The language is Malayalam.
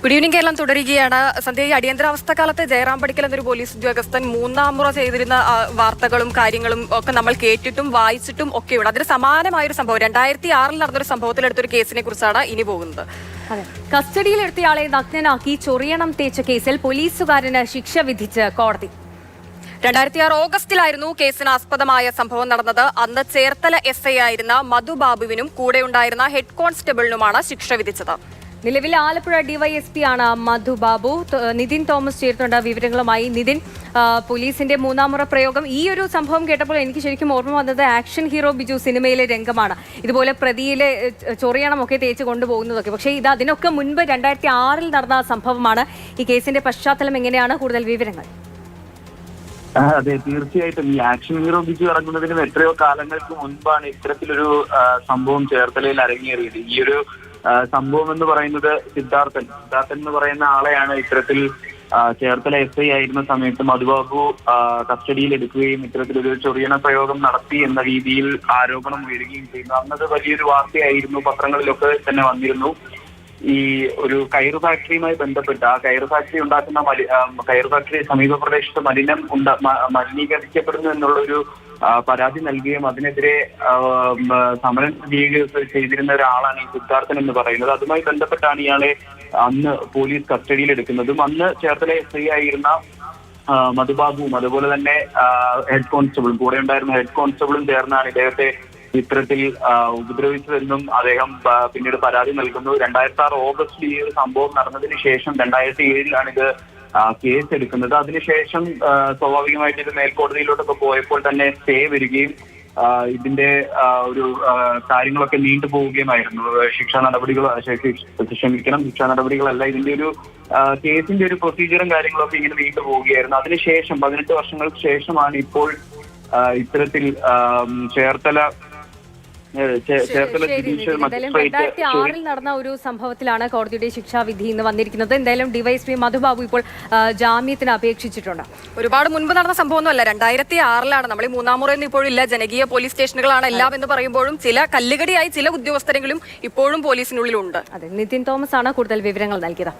Good evening. കേരളം തുടരുകയാണ്. സന്ധ്യ, ഈ അടിയന്തരാവസ്ഥ കാലത്ത് ജയറാം പടിക്കൽ എന്നൊരു പോലീസ് ഉദ്യോഗസ്ഥൻ മൂന്നാം മുറ ചെയ്തിരുന്ന വാർത്തകളും കാര്യങ്ങളും ഒക്കെ നമ്മൾ കേട്ടിട്ടും വായിച്ചിട്ടും ഒക്കെയുണ്ട്. അതിന് സമാനമായൊരു സംഭവം 2006 നടന്നൊരു സംഭവത്തിലെടുത്തൊരു കേസിനെ കുറിച്ചാണ് ഇനി പോകുന്നത്. കസ്റ്റഡിയിലെടുത്തയാളെ നഗ്നനാക്കി ചൊറിയണം തേച്ച കേസിൽ പോലീസുകാരന് ശിക്ഷ വിധിച്ച് കോടതി. 2006 ഓഗസ്റ്റിലായിരുന്നു കേസിന് ആസ്പദമായ സംഭവം നടന്നത്. അന്ന് ചേർത്തല SI ആയിരുന്ന മധുബാബുവിനും കൂടെയുണ്ടായിരുന്ന ഹെഡ് കോൺസ്റ്റബിളിനുമാണ് ശിക്ഷ വിധിച്ചത്. നിലവിൽ ആലപ്പുഴ DYSP ആണ് മധുബാബു. നിതിൻ തോമസ് ചേർത്തുണ്ട് വിവരങ്ങളുമായി. നിതിൻ, പോലീസിന്റെ മൂന്നാം മുറ പ്രയോഗം, ഈ ഒരു സംഭവം കേട്ടപ്പോൾ എനിക്ക് ശരിക്കും ഓർമ്മ വന്നത് ആക്ഷൻ ഹീറോ ബിജു സിനിമയിലെ രംഗമാണ്. ഇതുപോലെ പ്രതിയിലെ ചൊറിയണമൊക്കെ തേച്ച് കൊണ്ടുപോകുന്നതൊക്കെ. പക്ഷേ ഇത് അതിനൊക്കെ മുൻപ് 2006 നടന്ന സംഭവമാണ്. ഈ കേസിന്റെ പശ്ചാത്തലം എങ്ങനെയാണ്? കൂടുതൽ വിവരങ്ങൾ. അതെ, തീർച്ചയായിട്ടും ഈ ആക്ഷൻ ഹീറോ ബിജു ഇറങ്ങുന്നതിനും എത്രയോ കാലങ്ങൾക്ക് മുൻപാണ് ഇത്തരത്തിലൊരു സംഭവം ചേർത്തലയിൽ അരങ്ങേറിയത്. ഈ ഒരു സംഭവം എന്ന് പറയുന്നത് സിദ്ധാർത്ഥൻ എന്ന് പറയുന്ന ആളെയാണ് ഇത്തരത്തിൽ ചേർത്തല SI ആയിരുന്ന സമയത്ത് മധുബാബു കസ്റ്റഡിയിൽ എടുക്കുകയും ഇത്തരത്തിലൊരു ചൊറിയണ പ്രയോഗം നടത്തി എന്ന രീതിയിൽ ആരോപണം ഉയരുകയും ചെയ്യുന്നു. അന്നത് വലിയൊരു വാർത്തയായിരുന്നു, പത്രങ്ങളിലൊക്കെ തന്നെ വന്നിരുന്നു. ഈ ഒരു കയർ ഫാക്ടറിയുമായി ബന്ധപ്പെട്ട് ആ കയർ ഫാക്ടറി ഉണ്ടാക്കുന്ന കയർ ഫാക്ടറി സമീപ പ്രദേശത്ത് മലിനീകരിക്കപ്പെടുന്നു എന്നുള്ളൊരു പരാതി നൽകുകയും അതിനെതിരെ സമരം ചെയ്യുകയൊക്കെ ചെയ്തിരുന്ന ഒരാളാണ് ഈ സിദ്ധാർത്ഥൻ എന്ന് പറയുന്നത്. അതുമായി ബന്ധപ്പെട്ടാണ് ഇയാളെ അന്ന് പോലീസ് കസ്റ്റഡിയിൽ എടുക്കുന്നതും. അന്ന് ചേർത്തല SI ആയിരുന്ന മധുബാബുവും അതുപോലെ തന്നെ ഹെഡ് കോൺസ്റ്റബിളും കൂടെ ഉണ്ടായിരുന്ന ഹെഡ് കോൺസ്റ്റബിളും ചേർന്നാണ് ഇദ്ദേഹത്തെ ഇത്തരത്തിൽ ഉപദ്രവിച്ചതെന്നും അദ്ദേഹം പിന്നീട് പരാതി നൽകുന്നു. 2006 ഓഗസ്റ്റിൽ ഈ ഒരു സംഭവം നടന്നതിന് ശേഷം 2007 ഇത് കേസ് എടുക്കുന്നത്. അതിനുശേഷം സ്വാഭാവികമായിട്ട് ഇത് മേൽക്കോടതിയിലോട്ടൊക്കെ പോയപ്പോൾ തന്നെ സ്റ്റേ വരികയും ഇതിന്റെ ഒരു കാര്യങ്ങളൊക്കെ നീണ്ടുപോവുകയുമായിരുന്നു. ശിക്ഷാ നടപടികളല്ല, ഇതിന്റെ ഒരു കേസിന്റെ ഒരു പ്രൊസീജിയറും കാര്യങ്ങളൊക്കെ ഇങ്ങനെ നീണ്ടുപോവുകയായിരുന്നു. അതിനുശേഷം 18 വർഷങ്ങൾക്ക് ശേഷമാണ് ഇപ്പോൾ ഇത്തരത്തിൽ ചേർത്തല 2006 നടന്ന ഒരു സംഭവത്തിലാണ് കോടതിയുടെ ശിക്ഷാവിധി ഇന്ന് വന്നിരിക്കുന്നത്. എന്തായാലും DYSP മധുബാബു ഇപ്പോൾ ജാമ്യത്തിന് അപേക്ഷിച്ചിട്ടുണ്ട്. ഒരുപാട് മുൻപ് നടന്ന സംഭവമൊന്നുമല്ല, 2006 നമ്മൾ ഈ മൂന്നാം മുറയൊന്നും ഇപ്പോഴില്ല. ജനകീയ പോലീസ് സ്റ്റേഷനുകളാണ് എല്ലാം എന്ന് പറയുമ്പോഴും ചില കല്ലുകടിയായി ചില ഉദ്യോഗസ്ഥരെങ്കിലും ഇപ്പോഴും പോലീസിനുള്ളിലുണ്ട്. അതെ, നിതിൻ തോമസ് ആണ് കൂടുതൽ വിവരങ്ങൾ നൽകിയത്.